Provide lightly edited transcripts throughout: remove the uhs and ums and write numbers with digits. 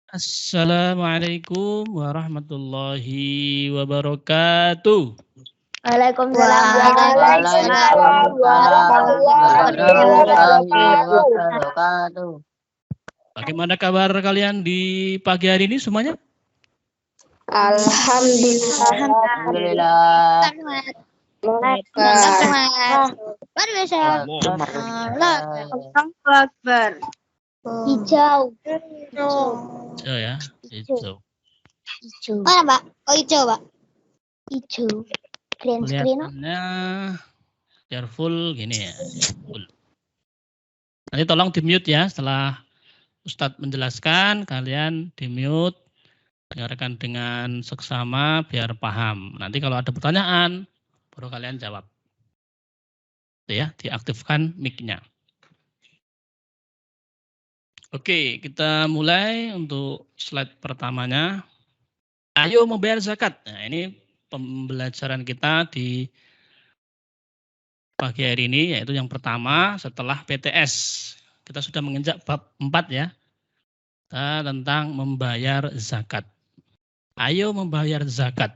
Assalamualaikum warahmatullahi wabarakatuh. Waalaikumsalam warahmatullahi wabarakatuh. Bagaimana kabar kalian di pagi hari ini semuanya? Alhamdulillah. Luar biasa. Hijau. Hijau ya, hijau. Mana, Pak? Oh, hijau, Pak. Hijau. Green screen. Kelihatannya careful gini ya. Full. Nanti tolong di mute ya setelah Ustadz menjelaskan, kalian di mute, dengarkan dengan seksama biar paham. Nanti kalau ada pertanyaan, baru kalian jawab. Itu ya, diaktifkan mic-nya. Oke, kita mulai untuk slide pertamanya. Ayo membayar zakat. Nah, ini pembelajaran kita di pagi hari ini, yaitu yang pertama setelah PTS. Kita sudah menginjak bab 4 ya, tentang membayar zakat. Ayo membayar zakat.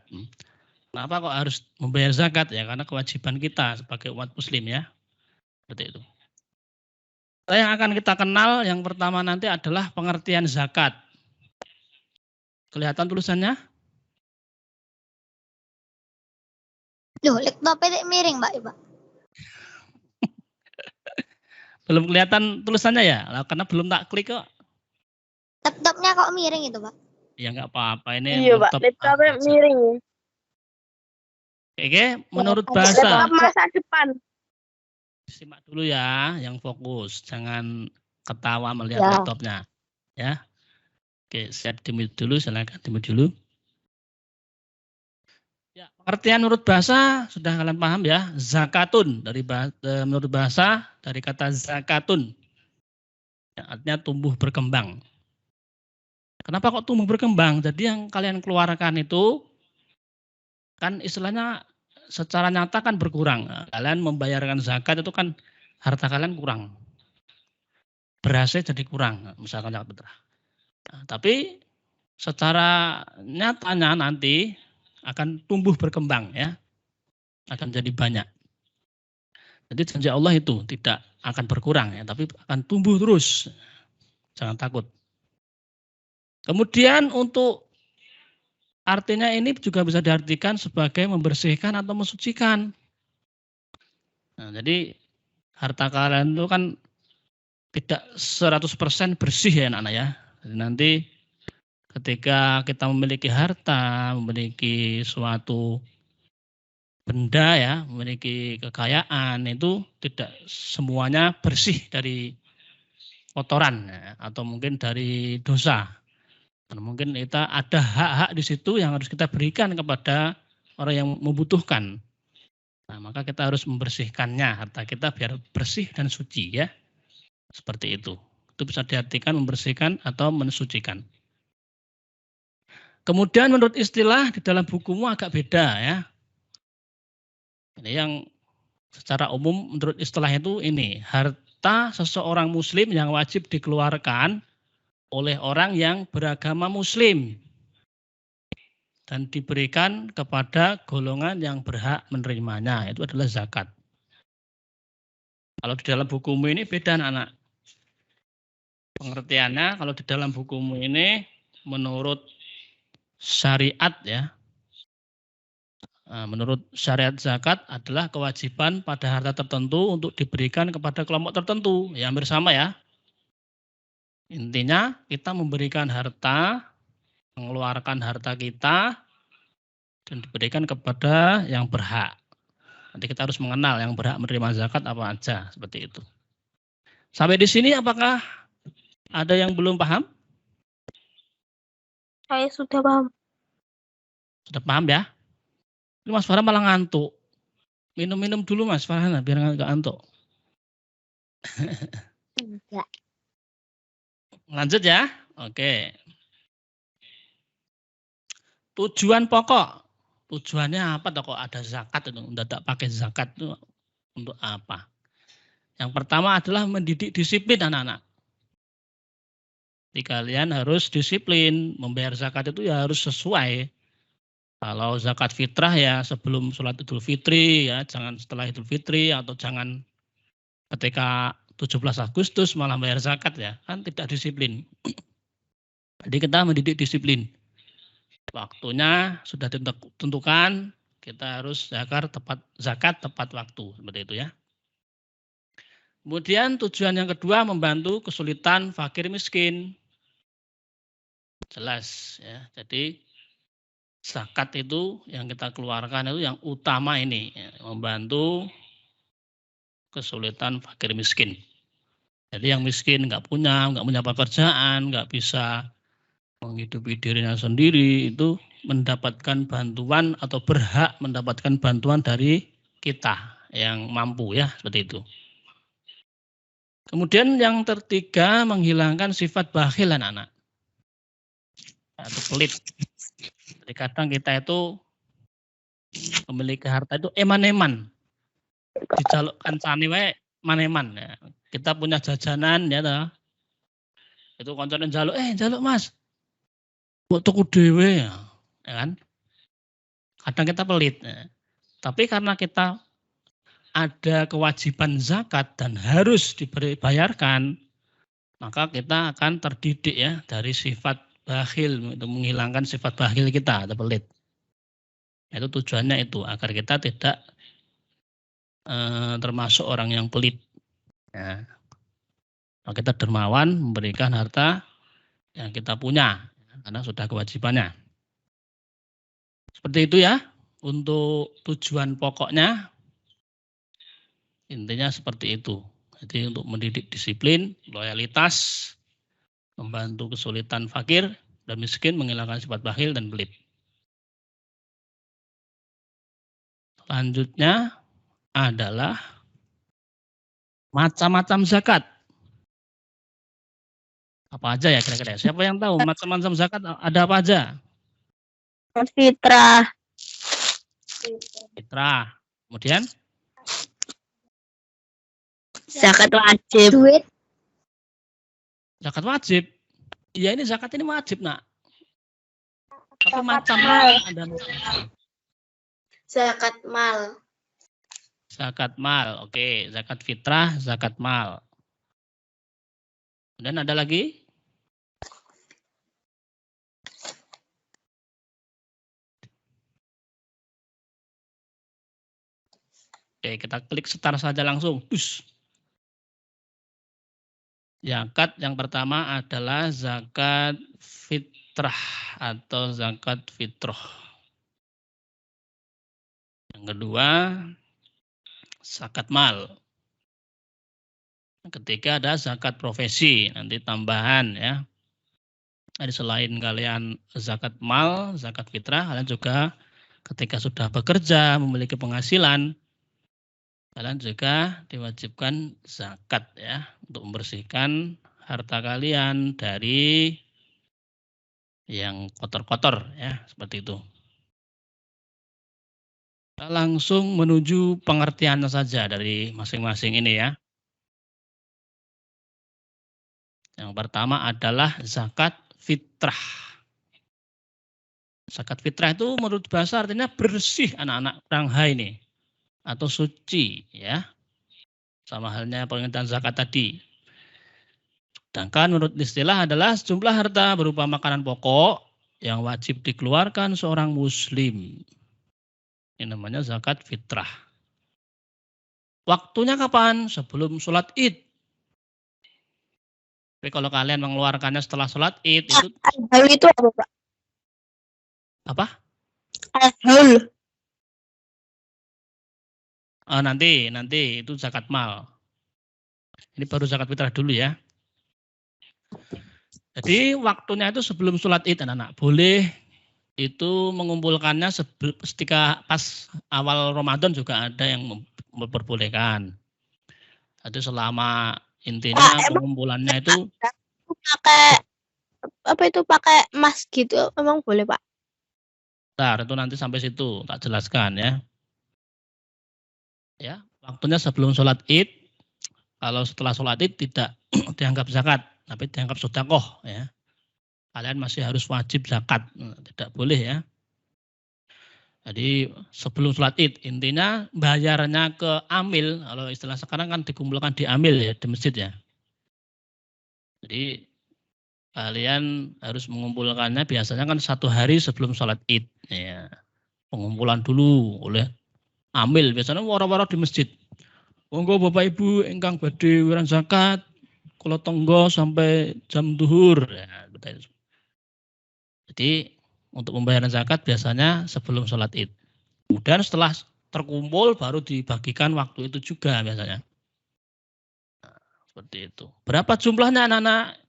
Kenapa kok harus membayar zakat? Ya, karena kewajiban kita sebagai umat muslim ya. Seperti itu. Yang akan kita kenal yang pertama nanti adalah pengertian zakat. Kelihatan tulisannya? Loh, laptopnya miring, Pak. Belum kelihatan tulisannya ya? Karena belum tak klik kok. Laptopnya kok miring itu, Pak? Ya nggak apa-apa, ini Iya, Pak. Laptopnya miring. Oke, menurut bahasa. Laptop masa depan. Simak dulu ya, yang fokus. Jangan ketawa melihat laptopnya. Ya. Oke, siap di-mute dulu, silakan di-mute dulu. Ya, pengertian menurut bahasa sudah kalian paham ya. Zakatun menurut bahasa dari kata zakatun. Ya, artinya tumbuh berkembang. Kenapa kok tumbuh berkembang? Jadi yang kalian keluarkan itu kan istilahnya secara nyata kan berkurang. Kalian membayarkan zakat itu kan harta kalian kurang. Berasnya jadi kurang, misalkan zakat fitrah. Nah, tapi secara nyatanya nanti akan tumbuh berkembang ya. Akan jadi banyak. Jadi janji Allah itu tidak akan berkurang ya, tapi akan tumbuh terus. Jangan takut. Kemudian untuk artinya ini juga bisa diartikan sebagai membersihkan atau mensucikan. Nah, jadi harta kalian itu kan tidak 100% bersih ya anak-anak ya. Jadi nanti ketika kita memiliki harta, memiliki suatu benda ya, memiliki kekayaan itu tidak semuanya bersih dari kotoran ya, atau mungkin dari dosa. Mungkin kita ada hak-hak di situ yang harus kita berikan kepada orang yang membutuhkan. Nah, maka kita harus membersihkannya harta kita biar bersih dan suci ya. Seperti itu. Itu bisa diartikan membersihkan atau mensucikan. Kemudian menurut istilah di dalam bukumu agak beda ya. Ini yang secara umum menurut istilah itu ini, harta seseorang muslim yang wajib dikeluarkan oleh orang yang beragama muslim dan diberikan kepada golongan yang berhak menerimanya, itu adalah zakat. Kalau di dalam bukumu ini beda anak-anak. Pengertiannya kalau di dalam bukumu ini menurut syariat ya. Menurut syariat zakat adalah kewajiban pada harta tertentu untuk diberikan kepada kelompok tertentu. Ya hampir sama ya. Intinya kita memberikan harta, mengeluarkan harta kita dan diberikan kepada yang berhak. Nanti kita harus mengenal yang berhak menerima zakat apa aja, seperti itu. Sampai di sini apakah ada yang belum paham? Saya sudah paham. Sudah paham ya? Ini Mas Farhan malah ngantuk. Minum-minum dulu Mas Farhan biar nggak ngantuk. Enggak. Lanjut ya. Oke. Tujuan pokok. Tujuannya apa kok ada zakat itu? Tidak pakai zakat itu untuk apa? Yang pertama adalah mendidik disiplin anak-anak. Jadi kalian harus disiplin. Membayar zakat itu ya harus sesuai. Kalau zakat fitrah ya sebelum sholat Idul Fitri ya, jangan setelah Idul Fitri atau jangan ketika 17 Agustus malah bayar zakat ya, kan tidak disiplin. Jadi kita mendidik disiplin. Waktunya sudah ditentukan, kita harus zakat tepat waktu, seperti itu ya. Kemudian tujuan yang kedua membantu kesulitan fakir miskin. Jelas ya. Jadi zakat itu yang kita keluarkan itu yang utama ini, ya, membantu kesulitan fakir miskin. Jadi yang miskin nggak punya pekerjaan, nggak bisa menghidupi dirinya sendiri, itu mendapatkan bantuan atau berhak mendapatkan bantuan dari kita yang mampu ya, seperti itu. Kemudian yang ketiga, menghilangkan sifat bakhil anak-anak atau pelit. Jadi kadang kita itu memiliki harta itu eman-eman, dijalukkan kancane wae maneman ya. Kita punya jajanan ya toh. Itu koncone njaluk, njaluk Mas. Mbok tuku dhewe ya kan? Kadang kita pelit. Ya. Tapi karena kita ada kewajiban zakat dan harus dibayarkan, maka kita akan terdidik ya dari sifat bakhil, untuk menghilangkan sifat bakhil kita atau pelit. Itu tujuannya itu agar kita tidak termasuk orang yang pelit. Ya. Nah, kita dermawan memberikan harta yang kita punya karena sudah kewajibannya. Seperti itu ya untuk tujuan pokoknya. Intinya seperti itu. Jadi untuk mendidik disiplin, loyalitas, membantu kesulitan fakir dan miskin, menghilangkan sifat bakhil dan pelit. Selanjutnya adalah macam-macam zakat. Apa aja ya kira-kira? Siapa yang tahu macam-macam zakat ada apa aja? Fitrah. Fitrah. Kemudian? Zakat wajib. Duit. Zakat wajib. Iya ini zakat ini wajib nak. Tapi macam ada. Zakat mal. Zakat mal, oke. Zakat fitrah, zakat mal. Dan ada lagi? Oke, kita klik start saja langsung. Zakat yang pertama adalah zakat fitrah atau zakat fitrah. Yang kedua, zakat mal. Yang ketiga ada zakat profesi, nanti tambahan ya. Jadi selain kalian zakat mal, zakat fitrah, kalian juga ketika sudah bekerja, memiliki penghasilan, kalian juga diwajibkan zakat ya, untuk membersihkan harta kalian dari yang kotor-kotor ya, seperti itu. Kita langsung menuju pengertiannya saja dari masing-masing ini ya. Yang pertama adalah zakat fitrah. Zakat fitrah itu menurut bahasa artinya bersih anak-anak Prangha ini. Atau suci ya. Sama halnya pengertian zakat tadi. Sedangkan menurut istilah adalah sejumlah harta berupa makanan pokok yang wajib dikeluarkan seorang muslim. Ini namanya zakat fitrah. Waktunya kapan? Sebelum sholat Id. Tapi kalau kalian mengeluarkannya setelah sholat Id itu Al-Haul itu apa, Pak? apa? Al-Haul. Nanti itu zakat mal. Ini baru zakat fitrah dulu ya. Jadi waktunya itu sebelum sholat Id anak-anak. Boleh itu mengumpulkannya ketika pas awal Ramadan juga ada yang memperbolehkan. Jadi selama intinya pengumpulannya itu pakai emas gitu emang boleh, Pak? Bentar, itu nanti sampai situ tak jelaskan ya. Ya, waktunya sebelum sholat Id. Kalau setelah sholat Id tidak dianggap zakat. tapi dianggap sedekah ya. Kalian masih harus wajib zakat, tidak boleh ya. Jadi sebelum sholat id, intinya bayarnya ke amil, kalau istilah sekarang kan dikumpulkan di amil ya, di masjid ya. Jadi kalian harus mengumpulkannya biasanya kan 1 hari sebelum sholat id. Ya. Pengumpulan dulu oleh amil, biasanya wara-wara di masjid. Monggo Bapak Ibu ingkang badhe wiran zakat, kula tenggo sampai jam duhur. Ya, jadi untuk pembayaran zakat biasanya sebelum sholat id. Kemudian setelah terkumpul baru dibagikan waktu itu juga biasanya. Nah, seperti itu. Berapa jumlahnya anak-anak?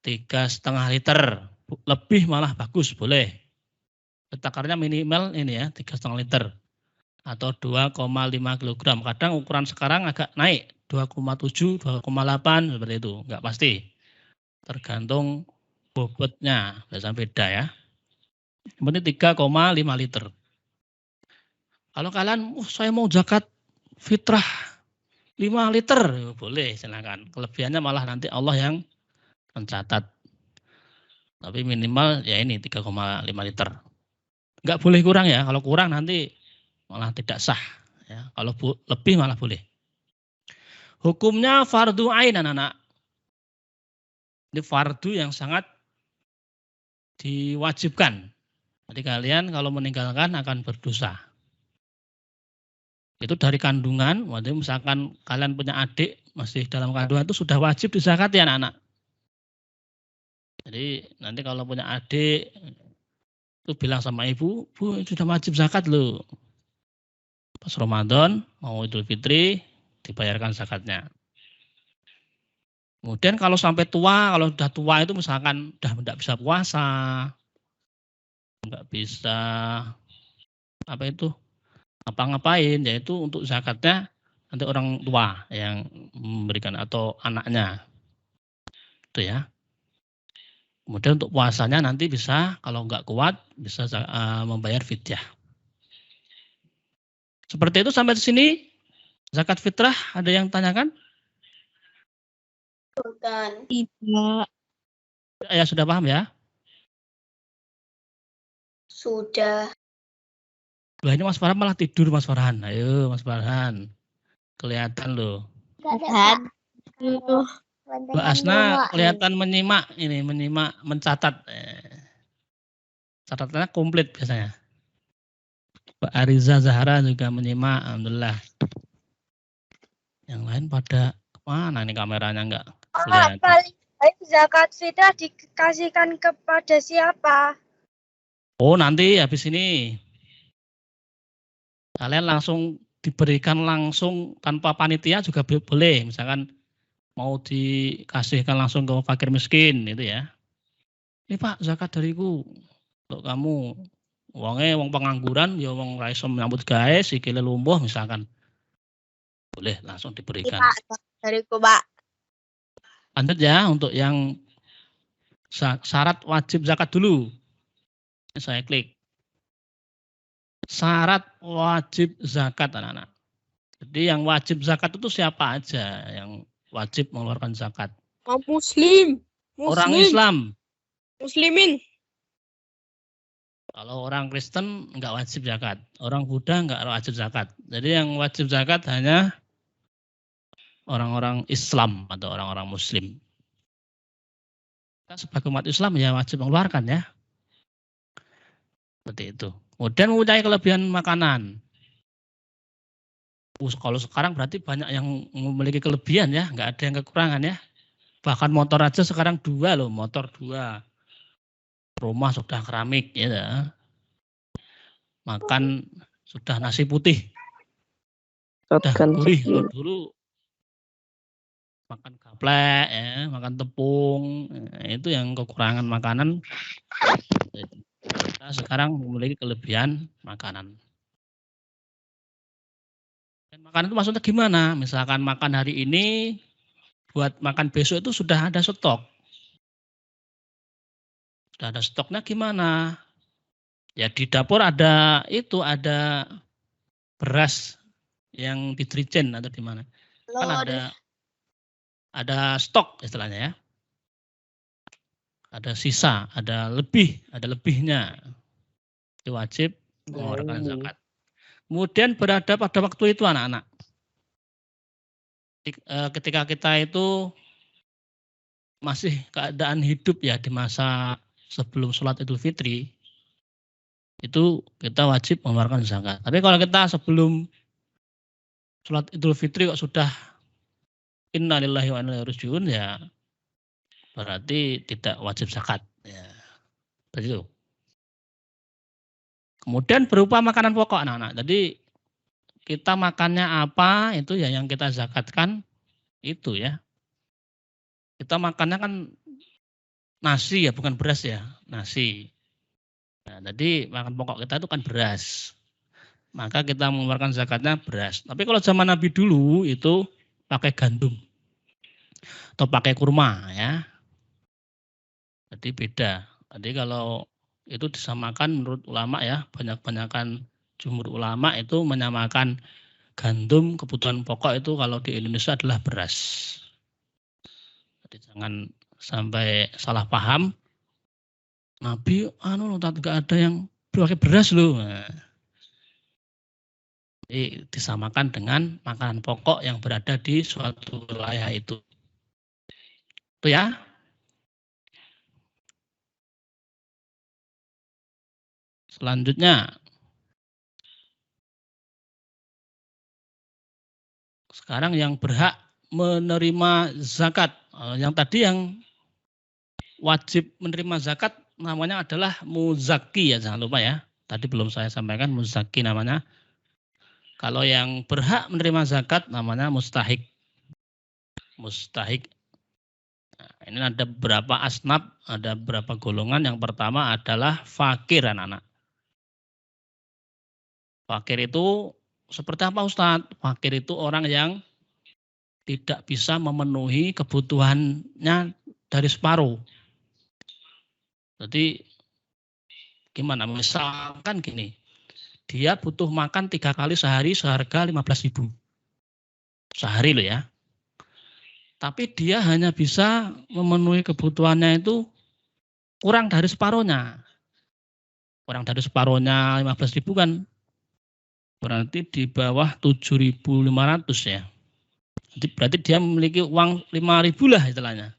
3,5 liter. Lebih malah bagus, boleh. Takarnya minimal ini ya, 3,5 liter. Atau 2,5 kilogram. Kadang ukuran sekarang agak naik. 2,7, 2,8 seperti itu. Enggak pasti. Tergantung bobotnya. Biasanya beda ya. Kemudian 3,5 liter. Kalau kalian, saya mau zakat fitrah 5 liter, boleh silakan. Kelebihannya malah nanti Allah yang mencatat. Tapi minimal ya ini 3,5 liter. Enggak boleh kurang ya. Kalau kurang nanti malah tidak sah. Ya. Kalau lebih malah boleh. Hukumnya fardu ain anak-anak. Ini fardu yang sangat diwajibkan. Jadi kalian kalau meninggalkan akan berdosa. Itu dari kandungan, misalkan kalian punya adik masih dalam kandungan itu sudah wajib dizakati anak-anak. Jadi nanti kalau punya adik itu bilang sama ibu, Bu sudah wajib zakat loh. Pas Ramadan mau Idul Fitri dibayarkan zakatnya. Kemudian kalau sampai tua, kalau sudah tua itu misalkan sudah tidak bisa puasa, nggak bisa ngapain, yaitu untuk zakatnya nanti orang tua yang memberikan atau anaknya, itu ya. Kemudian untuk puasanya nanti bisa kalau nggak kuat bisa membayar fidyah. Seperti itu sampai di sini zakat fitrah ada yang tanyakan? Bukan. Tidak. Ya sudah paham ya? Sudah. Lah ini Mas Farhan malah tidur Mas Farhan. Ayo Mas Farhan. Kelihatan loh. Kan. Mbak Asna kelihatan menyimak ini, mencatat. Catatannya komplit biasanya. Mbak Ariza Zahra juga menyimak, alhamdulillah. Yang lain pada kemana nih kameranya enggak kelihatan? Paling baik zakat fitrah dikasihkan kepada siapa? Oh nanti habis ini kalian langsung diberikan langsung tanpa panitia juga boleh. Misalkan mau dikasihkan langsung ke fakir miskin itu ya. Ini Pak zakat dariku untuk kamu. Wong pengangguran ya wong ra iso nyambut gawe sikile lumpuh misalkan. Boleh langsung diberikan. Pak, dariku Pak. Lanjut ya untuk yang syarat wajib zakat dulu. Saya klik. Syarat wajib zakat anak-anak. Jadi yang wajib zakat itu siapa aja yang wajib mengeluarkan zakat? Muslim. Orang Islam. Muslimin. Kalau orang Kristen enggak wajib zakat. Orang Buddha enggak wajib zakat. Jadi yang wajib zakat hanya orang-orang Islam atau orang-orang Muslim. Kita sebagai umat Islam ya wajib mengeluarkan ya. Seperti itu. Kemudian mempunyai kelebihan makanan. Kalau sekarang berarti banyak yang memiliki kelebihan ya, nggak ada yang kekurangan ya. Bahkan motor aja sekarang 2 loh, motor 2. Rumah sudah keramik ya. Makan sudah nasi putih. Sudah gurih. Kalau dulu makan gaplek ya, makan tepung, itu yang kekurangan makanan. Kita sekarang memiliki kelebihan makanan. Dan makanan itu maksudnya gimana? Misalkan makan hari ini, buat makan besok itu sudah ada stok. Sudah ada stoknya gimana? Ya di dapur ada beras yang di Trigen atau di mana? Kan ada stok istilahnya ya. ada sisa, ada lebihnya. Itu wajib mengeluarkan zakat. Kemudian berada pada waktu itu anak-anak. Ketika kita itu masih keadaan hidup ya di masa sebelum sholat Idul Fitri, itu kita wajib mengeluarkan zakat. Tapi kalau kita sebelum sholat Idul Fitri kok sudah innalillahi wa inna ilaihi raji'un, ya berarti tidak wajib zakat. Ya, begitu. Kemudian berupa makanan pokok anak-anak. Jadi kita makannya apa itu ya yang kita zakatkan itu ya. Kita makannya kan nasi ya, bukan beras ya, nasi. Nah, jadi makan pokok kita itu kan beras. Maka kita mengeluarkan zakatnya beras. Tapi kalau zaman Nabi dulu itu pakai gandum atau pakai kurma ya. Jadi beda. Jadi kalau itu disamakan menurut ulama ya, banyak-banyakan jumhur ulama itu menyamakan gandum kebutuhan pokok itu kalau di Indonesia adalah beras. Jadi jangan sampai salah paham. Nabi nggak ada yang pakai beras loh. Nah, jadi disamakan dengan makanan pokok yang berada di suatu wilayah itu. Itu ya. Selanjutnya, sekarang yang berhak menerima zakat. Yang tadi yang wajib menerima zakat namanya adalah muzaki ya, jangan lupa ya. Tadi belum saya sampaikan muzaki namanya. Kalau yang berhak menerima zakat namanya mustahik. Mustahik. Nah, ini ada beberapa asnaf, ada beberapa golongan. Yang pertama adalah fakir anak-anak. Fakir itu seperti apa Ustadz? Fakir itu orang yang tidak bisa memenuhi kebutuhannya dari separuh. Jadi gimana? Misalkan gini, dia butuh makan 3 kali sehari seharga 15.000. Sehari loh ya. Tapi dia hanya bisa memenuhi kebutuhannya itu kurang dari separuhnya. Kurang dari separuhnya 15.000 kan berarti di bawah 7.500 ya. Jadi berarti dia memiliki uang 5.000 lah istilahnya.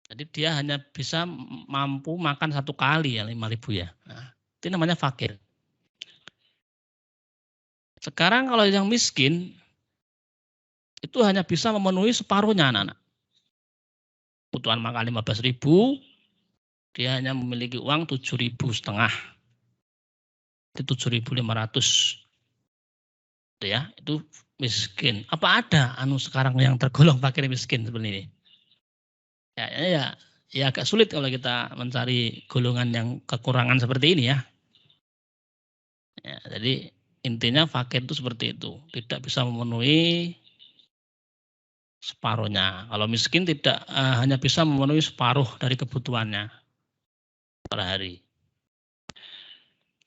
Jadi dia hanya bisa mampu makan 1 kali ya 5.000 ya. Nah, itu namanya fakir. Sekarang kalau yang miskin itu hanya bisa memenuhi separuhnya anak-anak. Kebutuhan makan 15.000, dia hanya memiliki uang 7.500. Itu 7.500. Itu ya, itu miskin. Apa ada sekarang yang tergolong fakir miskin seperti ini? Ya agak sulit kalau kita mencari golongan yang kekurangan seperti ini ya. Ya, jadi intinya fakir itu seperti itu, tidak bisa memenuhi separuhnya. Kalau miskin tidak hanya bisa memenuhi separuh dari kebutuhannya per hari.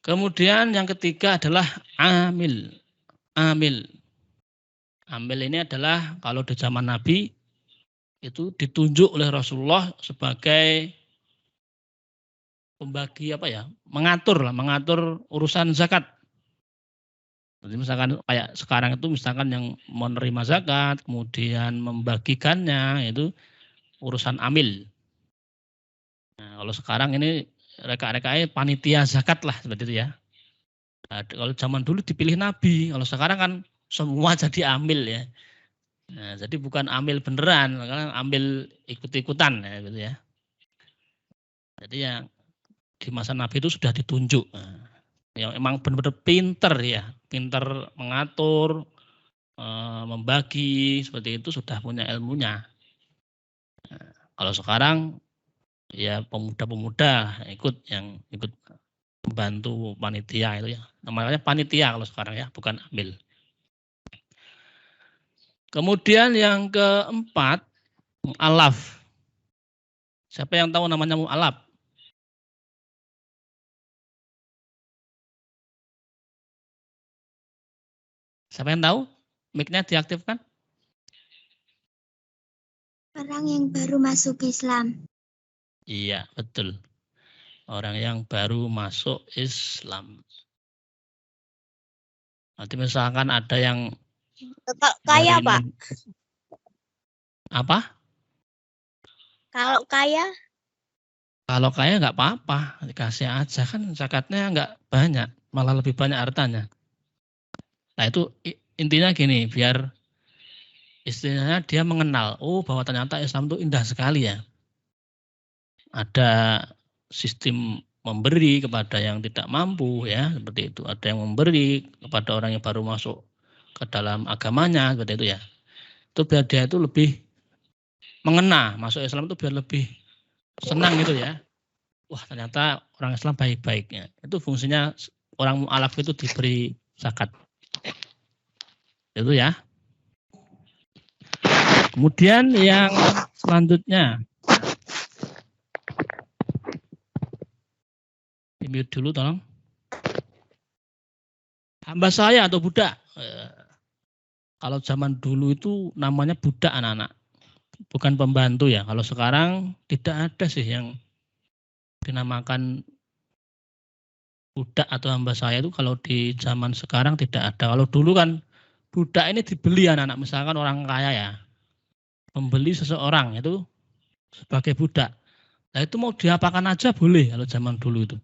Kemudian yang ketiga adalah amil. Amil ini adalah kalau di zaman Nabi itu ditunjuk oleh Rasulullah sebagai pembagi mengatur urusan zakat. Jadi misalkan kayak sekarang itu misalkan yang menerima zakat kemudian membagikannya itu urusan amil. Nah, kalau sekarang ini reka-rekanya panitia zakat lah seperti itu ya. Nah, kalau zaman dulu dipilih Nabi, kalau sekarang kan semua jadi amil ya. Nah, jadi bukan amil beneran, karena ambil ikut-ikutan ya gitu ya. Jadi yang di masa Nabi itu sudah ditunjuk. Nah, yang emang benar-benar pinter ya, pinter mengatur, membagi seperti itu sudah punya ilmunya. Nah, kalau sekarang ya pemuda-pemuda ikut membantu panitia itu ya. Namanya panitia kalau sekarang ya, bukan amil. Kemudian yang keempat, mu'alaf. Siapa yang tahu namanya mu'alaf? Siapa yang tahu? Mic-nya diaktifkan? Orang yang baru masuk Islam. Iya, betul. Orang yang baru masuk Islam. Nanti misalkan ada yang Kaya, dari Pak. apa? Kalau kaya, Kalau kaya nggak apa-apa, dikasih aja kan zakatnya nggak banyak, malah lebih banyak hartanya. Nah itu intinya gini, biar istilahnya dia mengenal, oh bahwa ternyata Islam itu indah sekali ya. Ada sistem memberi kepada yang tidak mampu ya, seperti itu. Ada yang memberi kepada orang yang baru masuk ke dalam agamanya, seperti itu ya. Itu biar dia itu lebih mengena, masuk Islam itu biar lebih senang gitu ya. Wah ternyata orang Islam baik-baiknya. Itu fungsinya orang mu'alaf itu diberi zakat. Itu ya. Kemudian yang selanjutnya. Mute dulu tolong. Hamba saya atau budak. Kalau zaman dulu itu namanya budak anak-anak. Bukan pembantu ya. Kalau sekarang tidak ada sih yang dinamakan budak atau hamba saya itu kalau di zaman sekarang tidak ada. Kalau dulu kan budak ini dibeli anak-anak. Misalkan orang kaya ya. Membeli seseorang itu sebagai budak. Nah itu mau diapakan aja boleh kalau zaman dulu itu.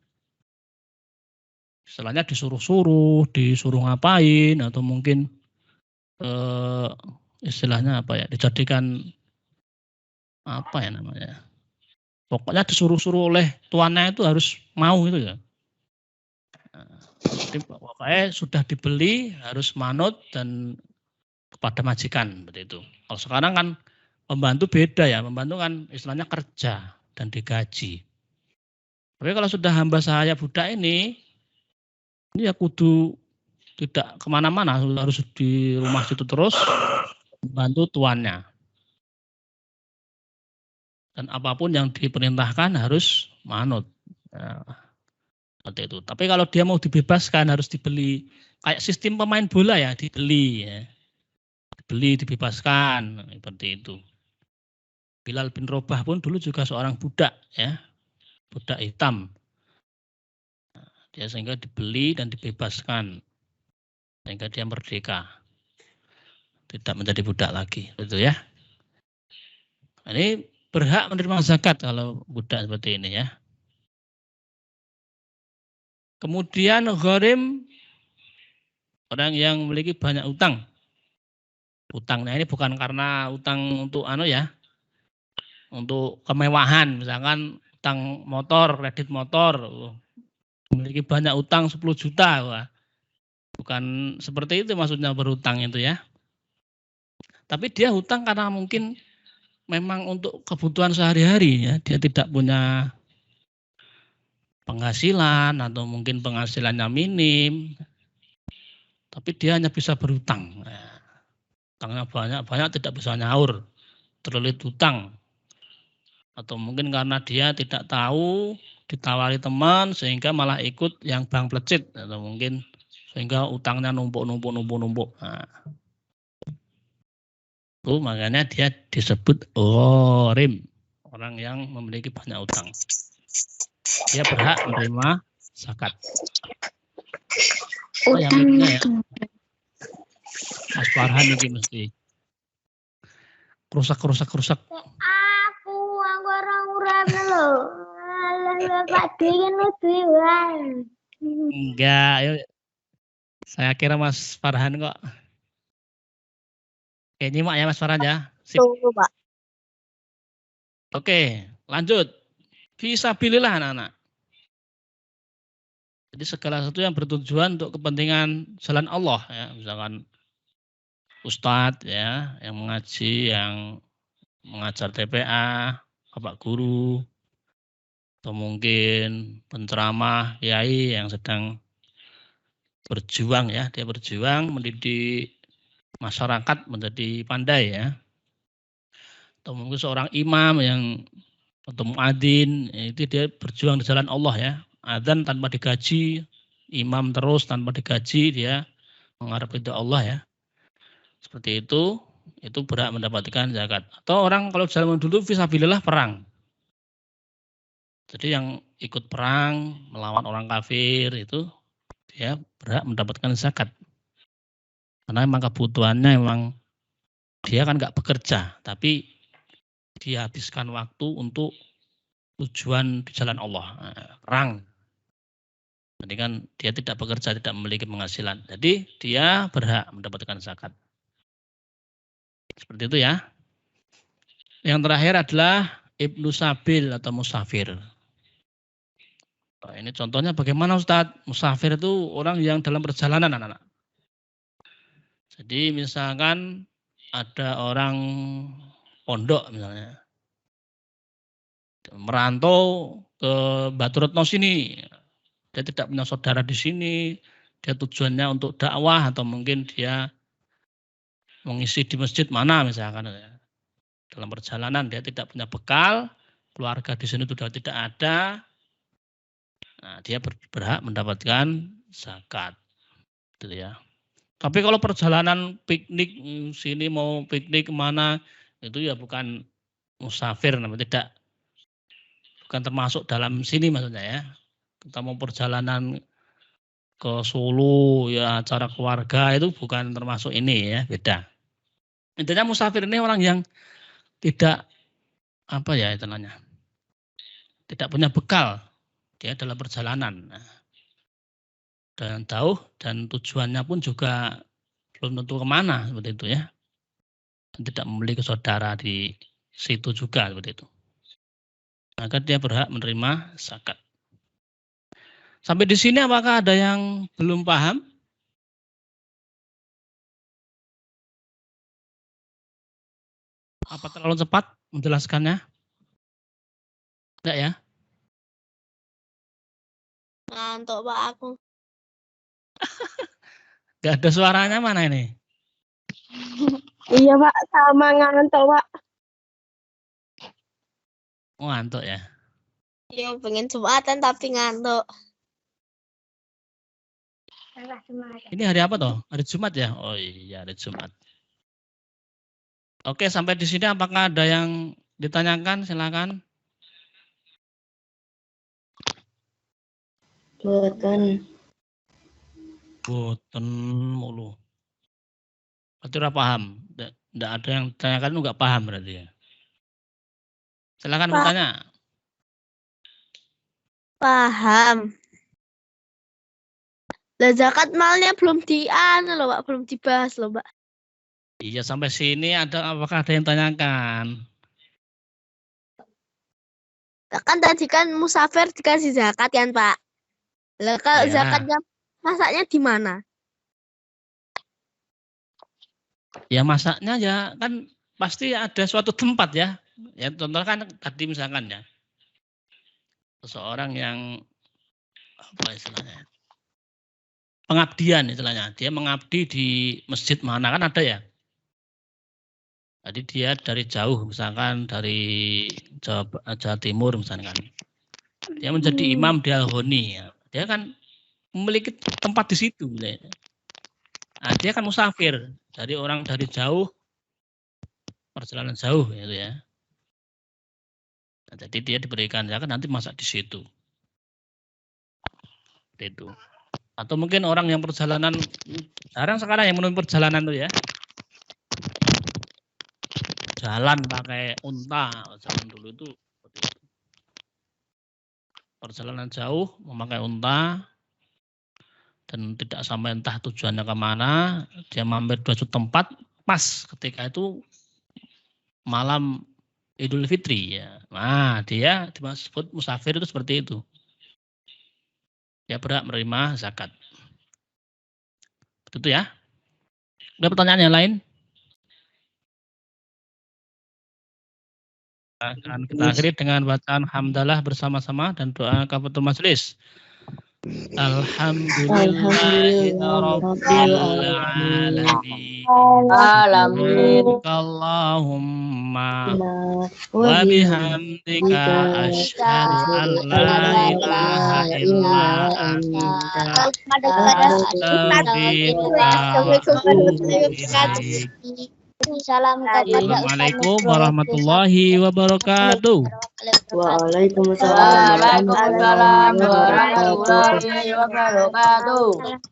Istilahnya disuruh-suruh, disuruh ngapain atau mungkin istilahnya apa ya, dijadikan apa ya namanya. Pokoknya disuruh-suruh oleh tuannya itu harus mau itu ya. Jadi pokoknya sudah dibeli harus manut dan kepada majikan seperti itu. Kalau sekarang kan pembantu beda ya, pembantu kan istilahnya kerja dan digaji. Tapi kalau sudah hamba saya budak ini ya kudu tidak kemana-mana, harus di rumah situ terus membantu tuannya. Dan apapun yang diperintahkan harus manut. Nah, seperti itu. Tapi kalau dia mau dibebaskan harus dibeli. Kayak sistem pemain bola ya, dibeli. Ya. Dibeli, dibebaskan. Seperti itu. Bilal bin Robah pun dulu juga seorang budak. Ya, budak hitam. Dia sehingga dibeli dan dibebaskan. Sehingga dia merdeka. Tidak menjadi budak lagi. Betul ya. Ini berhak menerima zakat kalau budak seperti ini ya. Kemudian gharim, orang yang memiliki banyak utang. Utangnya ini bukan karena utang untuk untuk kemewahan, misalkan utang motor, kredit motor, memiliki banyak utang 10 juta. Wah. Bukan seperti itu maksudnya berutang itu ya. Tapi dia hutang karena mungkin memang untuk kebutuhan sehari-hari ya, dia tidak punya penghasilan atau mungkin penghasilannya minim, tapi dia hanya bisa berutang. Utangnya banyak tidak bisa nyaur, terlilit hutang. Atau mungkin karena dia tidak tahu, ditawari teman sehingga malah ikut yang bank plecit. Atau mungkin sehingga utangnya numpuk. Nah, itu makanya dia disebut gharim, orang yang memiliki banyak utang. Dia berhak menerima zakat. Oh, ya, ya. Mas Farhan ini mesti rusak. Aku orang lho. Pak Dewan Dewan. Enggak, ayo. Saya kira Mas Farhan kok. Oke, nyimak ya Mas Farhan ya. Sip. tunggu, Pak. Oke, lanjut. Fisabilillah anak-anak. Jadi segala sesuatu yang bertujuan untuk kepentingan jalan Allah ya, misalkan ustadz ya, yang mengaji, yang mengajar TPA, bapak guru, atau mungkin penceramah, kiai yang sedang berjuang ya, dia berjuang mendidik masyarakat menjadi pandai ya. Atau mungkin seorang imam yang atau muadzin, itu dia berjuang di jalan Allah ya. Adzan tanpa digaji, imam terus tanpa digaji, dia mengharap ridha Allah ya. Seperti itu berhak mendapatkan zakat. Atau orang kalau zaman dulu fisabilillah perang. Jadi yang ikut perang melawan orang kafir itu dia berhak mendapatkan zakat. Karena memang kebutuhannya memang dia kan nggak bekerja, tapi dia habiskan waktu untuk tujuan di jalan Allah, perang. Jadi kan dia tidak bekerja, tidak memiliki penghasilan. Jadi dia berhak mendapatkan zakat. Seperti itu ya. Yang terakhir adalah Ibnu Sabil atau musafir. Nah, ini contohnya bagaimana Ustadz? Musafir itu orang yang dalam perjalanan anak-anak. Jadi misalkan ada orang pondok misalnya. Merantau ke Batu Retno sini. Dia tidak punya saudara di sini. Dia tujuannya untuk dakwah atau mungkin dia mengisi di masjid mana misalkan. Dalam perjalanan dia tidak punya bekal. Keluarga di sini sudah tidak ada. Nah, dia berhak mendapatkan zakat. Gitu ya. Tapi kalau perjalanan piknik sini mau piknik kemana itu ya bukan musafir namanya, tidak, bukan termasuk dalam sini maksudnya ya. Kita mau perjalanan ke Solo ya acara keluarga itu bukan termasuk ini ya, beda. Intinya musafir ini orang yang tidak apa ya istilahnya, tidak punya bekal. Dia dalam perjalanan dan jauh dan tujuannya pun juga belum tentu kemana seperti itu ya, dan tidak memiliki saudara di situ juga seperti itu, maka dia berhak menerima zakat. Sampai di sini apakah ada yang belum paham? Apa terlalu cepat menjelaskannya? Enggak ya? Ngantuk Pak aku. Enggak ada suaranya mana ini? Iya Pak, sama ngantuk Pak. Oh, ngantuk ya? Iya pengen Jumatan tapi ngantuk. Ini hari apa toh? Hari Jumat ya? Oh iya, hari Jumat. Oke, sampai di sini apakah ada yang ditanyakan? Silakan. Boten. Boten mulu. Berarti ora paham. Enggak ada yang ditanyakan, enggak paham berarti ya. Silakan Pak. bertanya. Paham. Lah zakat malnya belum loh Pak, belum dibahas loh Pak. Iya, sampai sini apakah ada yang tanyakan? Kan tadi kan musafir dikasih zakat kan Pak. Lah kalau Ya. zakatnya masaknya di mana? Ya masaknya ya kan pasti ada suatu tempat ya. Ya contoh kan tadi misalkan ya. Seseorang yang apa istilahnya? Pengabdian istilahnya. Dia mengabdi di masjid mana kan ada ya. Jadi dia dari jauh misalkan dari Jawa Timur misalkan. Dia menjadi imam di Al-Honi ya. Dia kan memiliki tempat di situ. Nah, dia kan musafir dari orang dari jauh, perjalanan jauh gitu ya. Nah, jadi dia diberikan zakat nanti masak di situ. Itu. Atau mungkin orang yang perjalanan jarang sekarang yang menempuh perjalanan tuh ya. Jalan pakai unta, zaman dulu itu perjalanan jauh memakai unta dan tidak sampai entah tujuannya kemana, dia mampir di suatu tempat pas ketika itu malam Idul Fitri ya. Nah, dia disebut musafir itu seperti itu. Dia berhak menerima zakat. Begitu ya. Ada pertanyaan yang lain? Akan kita akhiri dengan bacaan hamdalah bersama-sama dan doa kafaratul majelis. Alhamdulillahirabbil alamin. Allahumma wa bihamdika asyhadu an la ilaha illa anta Salam kepada Assalamualaikum warahmatullahi wabarakatuh. Waalaikumsalam warahmatullahi wabarakatuh.